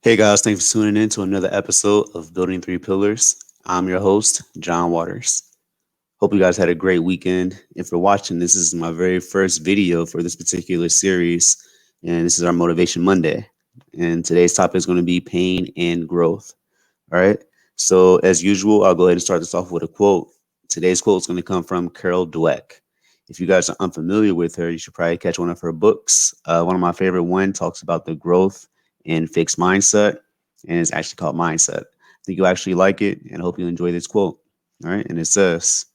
Hey guys, thanks for tuning in to another episode of Building Three Pillars. I'm your host, John Waters. Hope you guys had a great weekend. If you're watching, this is my very first video for this particular series, and this is our Motivation Monday. And today's topic is going to be pain and growth. All right. So, as usual, I'll go ahead and start this off with a quote. Today's quote is going to come from Carol Dweck. If you guys are unfamiliar with her, you should probably catch one of her books. One of my favorite one talks about the growth and fixed mindset, and it's actually called Mindset. I think you'll actually like it, and I hope you enjoy this quote. All right. And it says,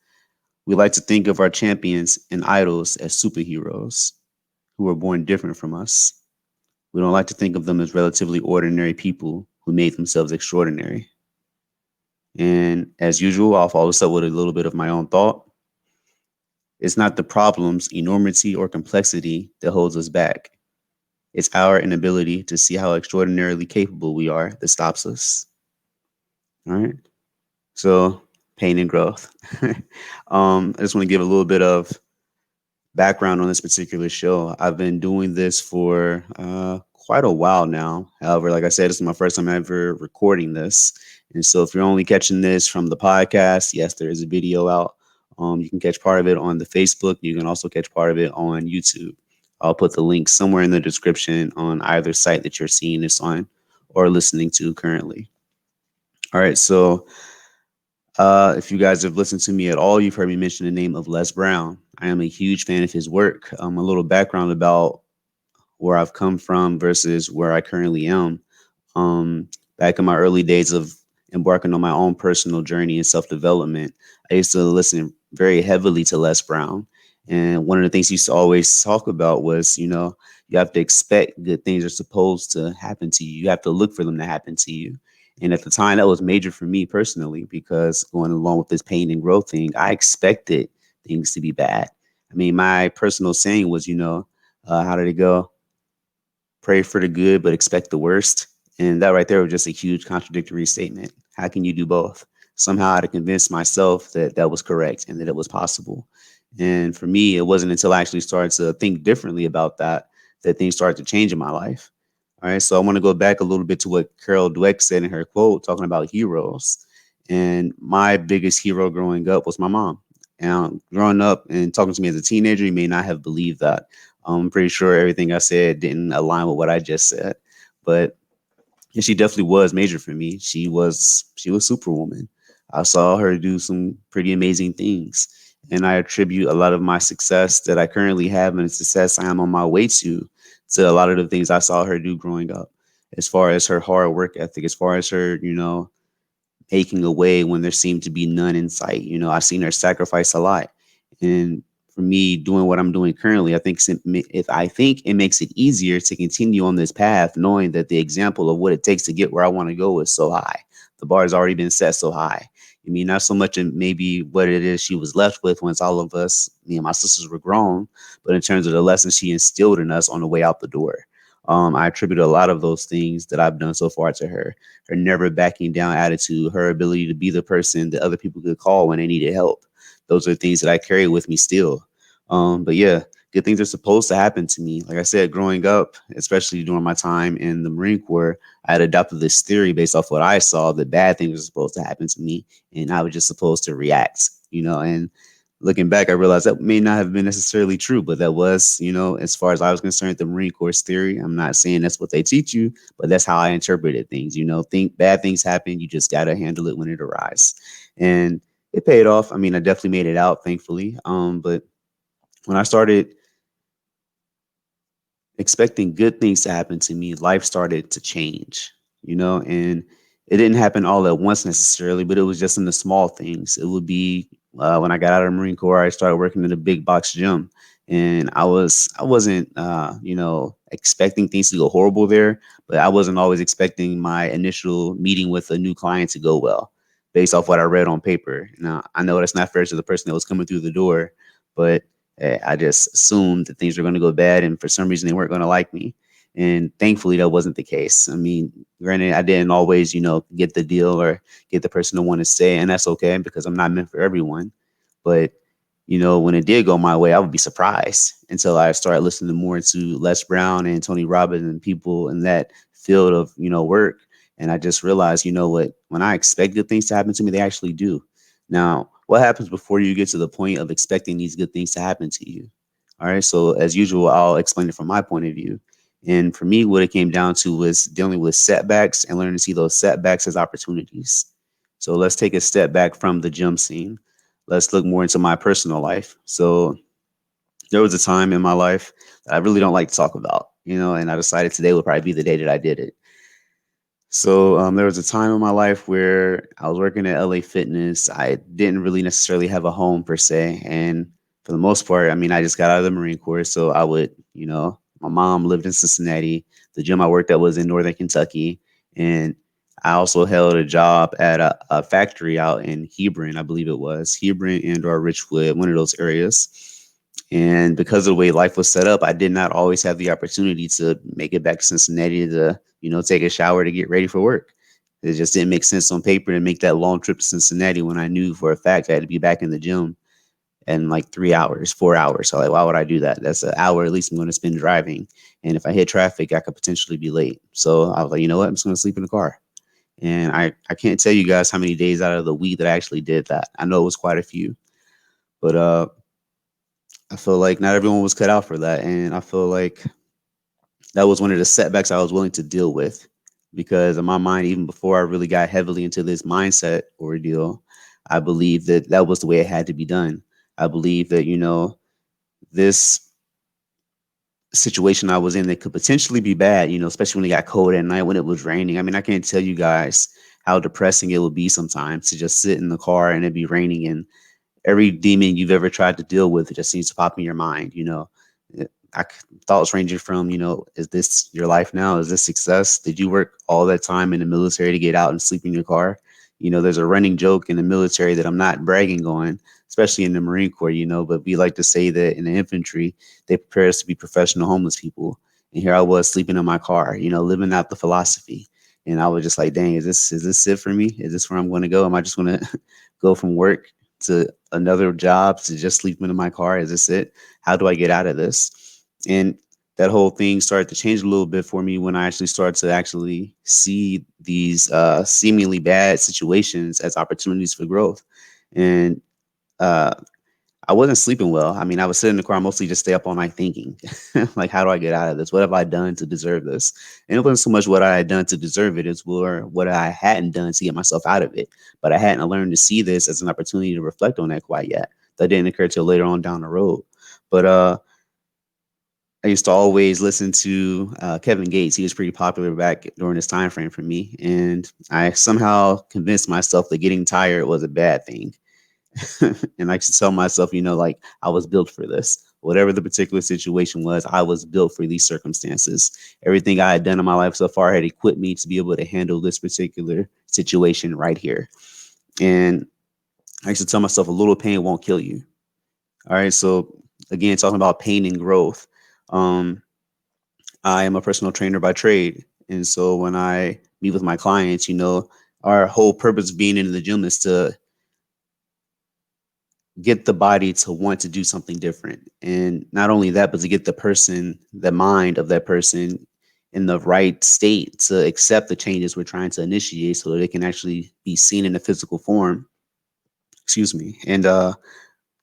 "We like to think of our champions and idols as superheroes who were born different from us. We don't like to think of them as relatively ordinary people who made themselves extraordinary." And as usual, I'll follow this up with a little bit of my own thought. It's not the problem's enormity or complexity that holds us back. It's our inability to see how extraordinarily capable we are that stops us. All right. So, pain and growth. I just want to give a little bit of background on this particular show. I've been doing this for quite a while now. However, like I said, this is my first time ever recording this. And so if you're only catching this from the podcast, yes, there is a video out. You can catch part of it on the Facebook. You can also catch part of it on YouTube. I'll put the link somewhere in the description on either site that you're seeing this on or listening to currently. All right. So if you guys have listened to me at all, you've heard me mention the name of Les Brown. I am a huge fan of his work. A little background about where I've come from versus where I currently am. Back in my early days of embarking on my own personal journey and self development, I used to listen very heavily to Les Brown. And one of the things he used to always talk about was, you have to expect good things are supposed to happen to you. You have to look for them to happen to you. And at the time, that was major for me personally, because going along with this pain and growth thing, I expected things to be bad. I mean, my personal saying was, how did it go? Pray for the good, but expect the worst. And that right there was just a huge contradictory statement. How can you do both? Somehow I had to convince myself that that was correct and that it was possible. And for me, it wasn't until I actually started to think differently about that things started to change in my life. All right. So I want to go back a little bit to what Carol Dweck said in her quote, talking about heroes. And my biggest hero growing up was my mom. And growing up and talking to me as a teenager, you may not have believed that. I'm pretty sure everything I said didn't align with what I just said, but she definitely was major for me. She was Superwoman. I saw her do some pretty amazing things, and I attribute a lot of my success that I currently have and the success I am on my way to a lot of the things I saw her do growing up. As far as her hard work ethic, as far as her, making a way when there seemed to be none in sight. I've seen her sacrifice a lot. And for me, doing what I'm doing currently, I think it makes it easier to continue on this path, knowing that the example of what it takes to get where I want to go is so high. The bar has already been set so high. I mean, not so much in maybe what it is she was left with once all of us, me and my sisters were grown, but in terms of the lessons she instilled in us on the way out the door. I attribute a lot of those things that I've done so far to her never backing down attitude, her ability to be the person that other people could call when they needed help. Those are things that I carry with me still. But yeah, good things are supposed to happen to me. Like I said, growing up, especially during my time in the Marine Corps, I had adopted this theory based off what I saw that bad things were supposed to happen to me, and I was just supposed to react. And looking back, I realized that may not have been necessarily true, but that was, as far as I was concerned, the Marine Corps theory. I'm not saying that's what they teach you, but that's how I interpreted things. Think bad things happen, you just gotta handle it when it arrives, and it paid off. I mean, I definitely made it out, thankfully. But when I started expecting good things to happen to me, life started to change, and it didn't happen all at once necessarily, but it was just in the small things. It would be when I got out of the Marine Corps, I started working in a big box gym, and I wasn't expecting things to go horrible there, but I wasn't always expecting my initial meeting with a new client to go well based off what I read on paper. Now I know that's not fair to the person that was coming through the door, but I just assumed that things were going to go bad, and for some reason they weren't going to like me. And thankfully, that wasn't the case. I mean, granted, I didn't always, get the deal or get the person to want to stay, and that's okay because I'm not meant for everyone. But when it did go my way, I would be surprised until I started listening more to Les Brown and Tony Robbins and people in that field of, work. And I just realized, what, when I expect good things to happen to me, they actually do. Now, what happens before you get to the point of expecting these good things to happen to you? All right. So, as usual, I'll explain it from my point of view. And for me, what it came down to was dealing with setbacks and learning to see those setbacks as opportunities. So, let's take a step back from the gym scene. Let's look more into my personal life. So, there was a time in my life that I really don't like to talk about, and I decided today would probably be the day that I did it. So there was a time in my life where I was working at LA Fitness. I didn't really necessarily have a home per se, and for the most part, I mean, I just got out of the Marine Corps, so I would, my mom lived in Cincinnati. The gym I worked at was in Northern Kentucky, and I also held a job at a factory out in Hebron, I believe it was Hebron and or Richwood, one of those areas. And because of the way life was set up, I did not always have the opportunity to make it back to Cincinnati to, take a shower to get ready for work. It just didn't make sense on paper to make that long trip to Cincinnati when I knew for a fact I had to be back in the gym in like 3 hours, 4 hours. So like, why would I do that? That's an hour at least I'm going to spend driving. And if I hit traffic, I could potentially be late. So I was like, you know what? I'm just going to sleep in the car. And I can't tell you guys how many days out of the week that I actually did that. I know it was quite a few, but I feel like not everyone was cut out for that. And I feel like that was one of the setbacks I was willing to deal with because in my mind, even before I really got heavily into this mindset ordeal, I believe that that was the way it had to be done. I believe that, this situation I was in that could potentially be bad, especially when it got cold at night when it was raining. I mean, I can't tell you guys how depressing it would be sometimes to just sit in the car and it be raining and every demon you've ever tried to deal with, it just seems to pop in your mind. I thoughts ranging from, is this your life now? Is this success? Did you work all that time in the military to get out and sleep in your car? There's a running joke in the military that I'm not bragging on, especially in the Marine Corps, but we like to say that in the infantry, they prepare us to be professional homeless people. And here I was sleeping in my car, living out the philosophy. And I was just like, dang, is this it for me? Is this where I'm going to go? Am I just going to go from work to another job to just sleeping in my car? Is this it? How do I get out of this? And that whole thing started to change a little bit for me when I actually started to actually see these seemingly bad situations as opportunities for growth. And uh, I wasn't sleeping well. I mean, I would sit in the car mostly just stay up all night thinking, like, how do I get out of this? What have I done to deserve this? And it wasn't so much what I had done to deserve it, it's more what I hadn't done to get myself out of it. But I hadn't learned to see this as an opportunity to reflect on that quite yet. That didn't occur till later on down the road. But I used to always listen to Kevin Gates. He was pretty popular back during this time frame for me, and I somehow convinced myself that getting tired was a bad thing. And I should tell myself, like I was built for this. Whatever the particular situation was, I was built for these circumstances. Everything I had done in my life so far had equipped me to be able to handle this particular situation right here. And I used to tell myself, a little pain won't kill you. All right. So again, talking about pain and growth. Um, I am a personal trainer by trade. And so when I meet with my clients, our whole purpose of being in the gym is to get the body to want to do something different. And not only that, but to get the mind of that person in the right state to accept the changes we're trying to initiate so that it can actually be seen in a physical form. Excuse me. And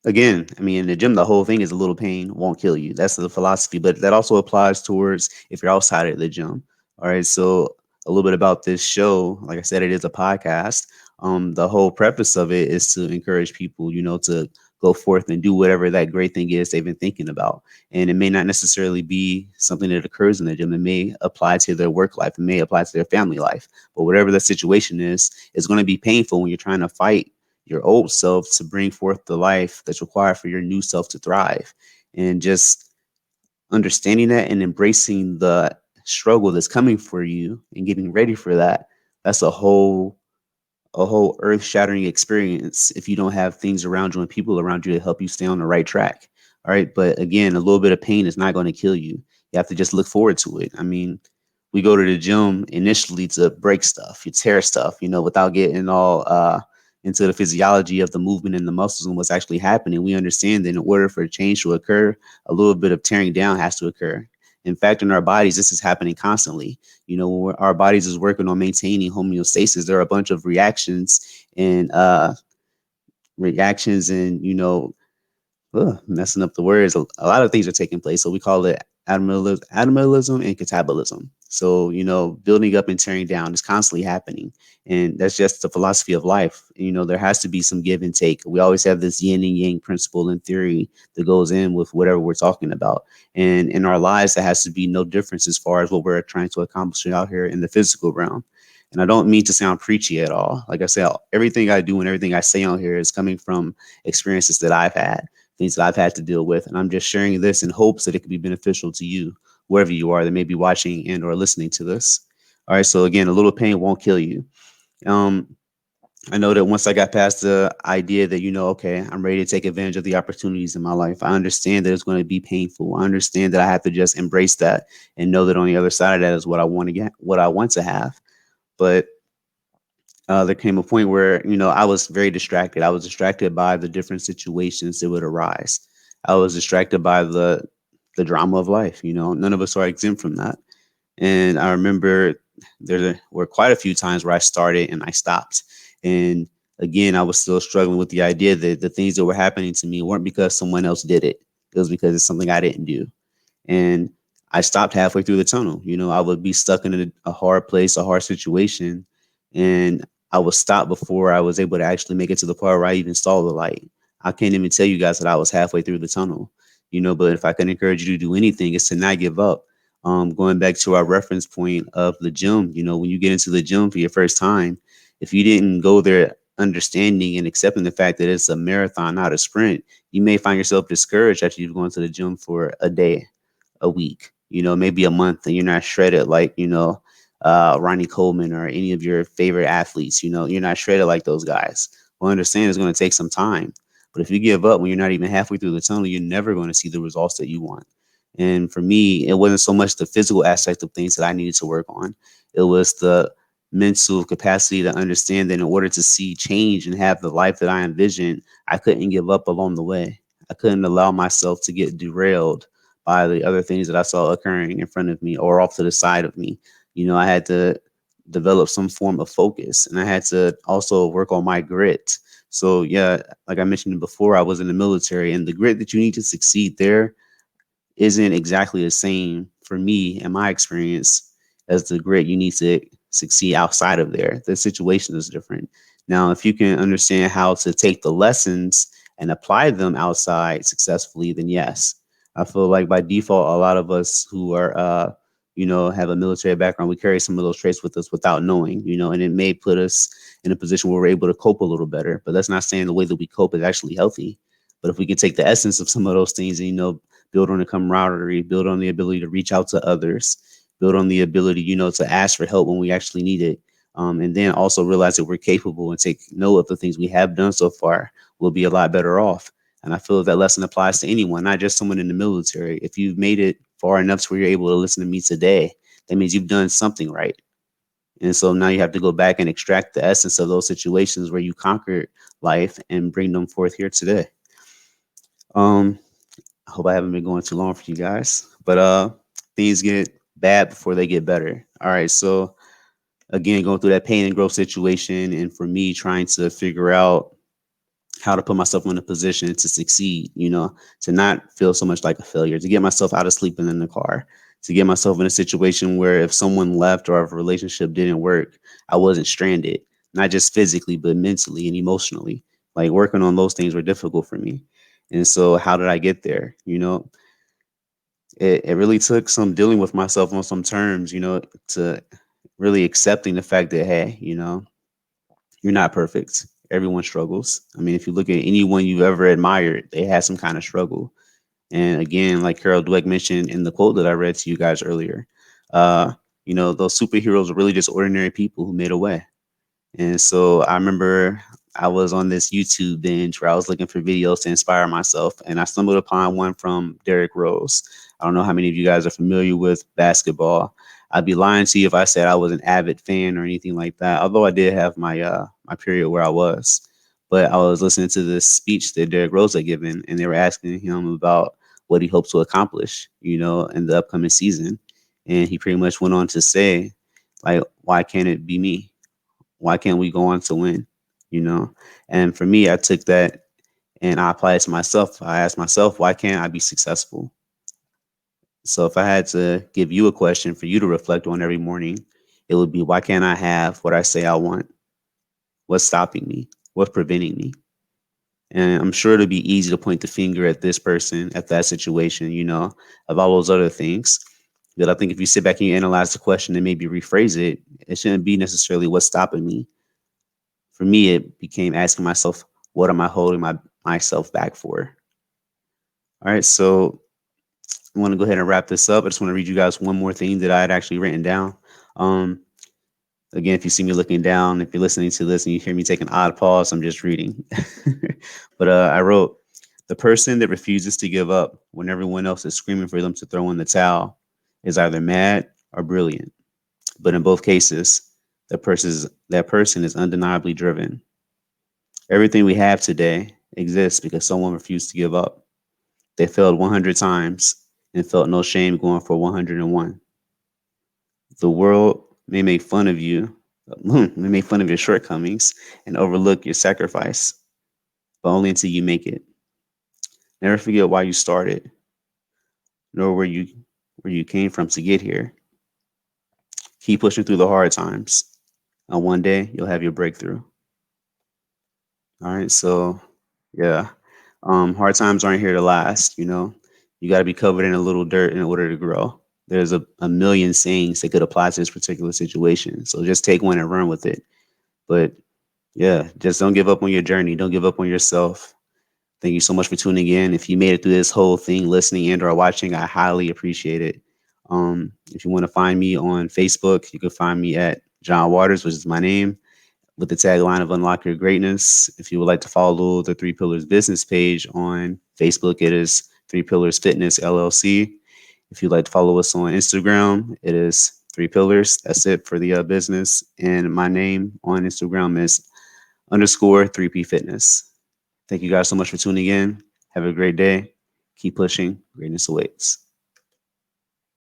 again, I mean, in the gym, the whole thing is a little pain won't kill you. That's the philosophy, but that also applies towards if you're outside of the gym. All right. So a little bit about this show. Like I said, it is a podcast. The whole purpose of it is to encourage people, to go forth and do whatever that great thing is they've been thinking about. And it may not necessarily be something that occurs in the gym. It may apply to their work life. It may apply to their family life. But whatever the situation is, it's going to be painful when you're trying to fight your old self to bring forth the life that's required for your new self to thrive. And just understanding that and embracing the struggle that's coming for you and getting ready for that, that's a whole earth-shattering experience if you don't have things around you and people around you to help you stay on the right track. All right. But again, a little bit of pain is not going to kill you. You have to just look forward to it. I mean, we go to the gym initially to break stuff, you tear stuff, without getting all into the physiology of the movement and the muscles and what's actually happening, we understand that in order for a change to occur, a little bit of tearing down has to occur. In fact, in our bodies, this is happening constantly. When our bodies is working on maintaining homeostasis, there are a bunch of reactions and messing up the words. A lot of things are taking place. So we call it atomism and catabolism. So, building up and tearing down is constantly happening. And that's just the philosophy of life. There has to be some give and take. We always have this yin and yang principle in theory that goes in with whatever we're talking about. And in our lives, there has to be no difference as far as what we're trying to accomplish out here in the physical realm. And I don't mean to sound preachy at all. Like I said, everything I do and everything I say on here is coming from experiences that I've had, things that I've had to deal with. And I'm just sharing this in hopes that it could be beneficial to you, wherever you are that may be watching and or listening to this. All right. So again, a little pain won't kill you. Um, I know that once I got past the idea that, okay, I'm ready to take advantage of the opportunities in my life, I understand that it's going to be painful. I understand that I have to just embrace that and know that on the other side of that is what I want to get, what I want to have. But there came a point where I was very distracted. I was distracted by the different situations that would arise. I was distracted by the drama of life. None of us are exempt from that. And I remember there were quite a few times where I started and I stopped. And again, I was still struggling with the idea that the things that were happening to me weren't because someone else did it. It was because it's something I didn't do. And I stopped halfway through the tunnel. I would be stuck in a hard place, a hard situation, and I would stop before I was able to actually make it to the part where I even saw the light. I can't even tell you guys that I was halfway through the tunnel, but if I can encourage you to do anything, it's to not give up. Going back to our reference point of the gym, when you get into the gym for your first time, if you didn't go there understanding and accepting the fact that it's a marathon, not a sprint, you may find yourself discouraged after you've gone to the gym for a day, a week, maybe a month, and you're not shredded like, Ronnie Coleman or any of your favorite athletes. You're not shredded like those guys. Well, understand it's going to take some time. But if you give up when you're not even halfway through the tunnel, you're never going to see the results that you want. And for me, it wasn't so much the physical aspect of things that I needed to work on. It was the mental capacity to understand that in order to see change and have the life that I envisioned, I couldn't give up along the way. I couldn't allow myself to get derailed by the other things that I saw occurring in front of me or off to the side of me. I had to develop some form of focus, and I had to also work on my grit. So, yeah, like I mentioned before, I was in the military, and the grit that you need to succeed there isn't exactly the same for me and my experience as the grit you need to succeed outside of there. The situation is different. Now, if you can understand how to take the lessons and apply them outside successfully, then yes. I feel like by default, a lot of us who are, have a military background, we carry some of those traits with us without knowing, and it may put us in a position where we're able to cope a little better. But that's not saying the way that we cope is actually healthy. But if we can take the essence of some of those things and, build on the camaraderie, build on the ability to reach out to others, build on the ability, to ask for help when we actually need it. And then also realize that we're capable and take note of the things we have done so far, we'll be a lot better off. And I feel that lesson applies to anyone, not just someone in the military. If you've made it far enough to where you're able to listen to me today, that means you've done something right. And so now you have to go back and extract the essence of those situations where you conquered life and bring them forth here today. Um, I hope I haven't been going too long for you guys, but things get bad before they get better. All right, so again, going through that pain and growth situation, and for me trying to figure out how to put myself in a position to succeed, to not feel so much like a failure, to get myself out of sleeping in the car, to get myself in a situation where if someone left or if a relationship didn't work, I wasn't stranded, not just physically, but mentally and emotionally. Like working on those things were difficult for me. And so how did I get there? It really took some dealing with myself on some terms, to really accepting the fact that, hey, you're not perfect. Everyone struggles. I mean, if you look at anyone you've ever admired, they had some kind of struggle. And again, like Carol Dweck mentioned in the quote that I read to you guys earlier, those superheroes are really just ordinary people who made a way. And so I remember I was on this YouTube binge where I was looking for videos to inspire myself, and I stumbled upon one from Derrick Rose. I don't know how many of you guys are familiar with basketball. I'd be lying to you if I said I was an avid fan or anything like that. Although I did have my period where I was. But I was listening to this speech that Derek Rose had given, and they were asking him about what he hopes to accomplish, in the upcoming season. And he pretty much went on to say, like, why can't it be me? Why can't we go on to win? You know? And for me, I took that and I applied it to myself. I asked myself, why can't I be successful? So if I had to give you a question for you to reflect on every morning, it would be, why can't I have what I say I want? What's stopping me? What's preventing me? And I'm sure it'll be easy to point the finger at this person, at that situation, of all those other things. But I think if you sit back and you analyze the question and maybe rephrase it, it shouldn't be necessarily what's stopping me. For me, it became asking myself, what am I holding myself back for? All right, so I want to go ahead and wrap this up. I just want to read you guys one more thing that I had actually written down. Um, Again, if you see me looking down, if you're listening to this and you hear me take an odd pause, I'm just reading. But I wrote, the person that refuses to give up when everyone else is screaming for them to throw in the towel is either mad or brilliant. But in both cases, that person is undeniably driven. Everything we have today exists because someone refused to give up. They failed 100 times and felt no shame going for 101. The world may make fun of you, may make fun of your shortcomings and overlook your sacrifice, but only until you make it. Never forget why you started, nor where you came from to get here. Keep pushing through the hard times, and one day you'll have your breakthrough. All right, so yeah, hard times aren't here to last. You got to be covered in a little dirt in order to grow. There's a million sayings that could apply to this particular situation. So just take one and run with it. But yeah, just don't give up on your journey. Don't give up on yourself. Thank you so much for tuning in. If you made it through this whole thing, listening and or watching, I highly appreciate it. If you want to find me on Facebook, you can find me at John Waters, which is my name, with the tagline of Unlock Your Greatness. If you would like to follow the Three Pillars business page on Facebook, it is Three Pillars Fitness LLC. If you'd like to follow us on Instagram, it is Three Pillars. That's it for the business. And my name on Instagram is underscore 3P Fitness. Thank you guys so much for tuning in. Have a great day. Keep pushing. Greatness awaits.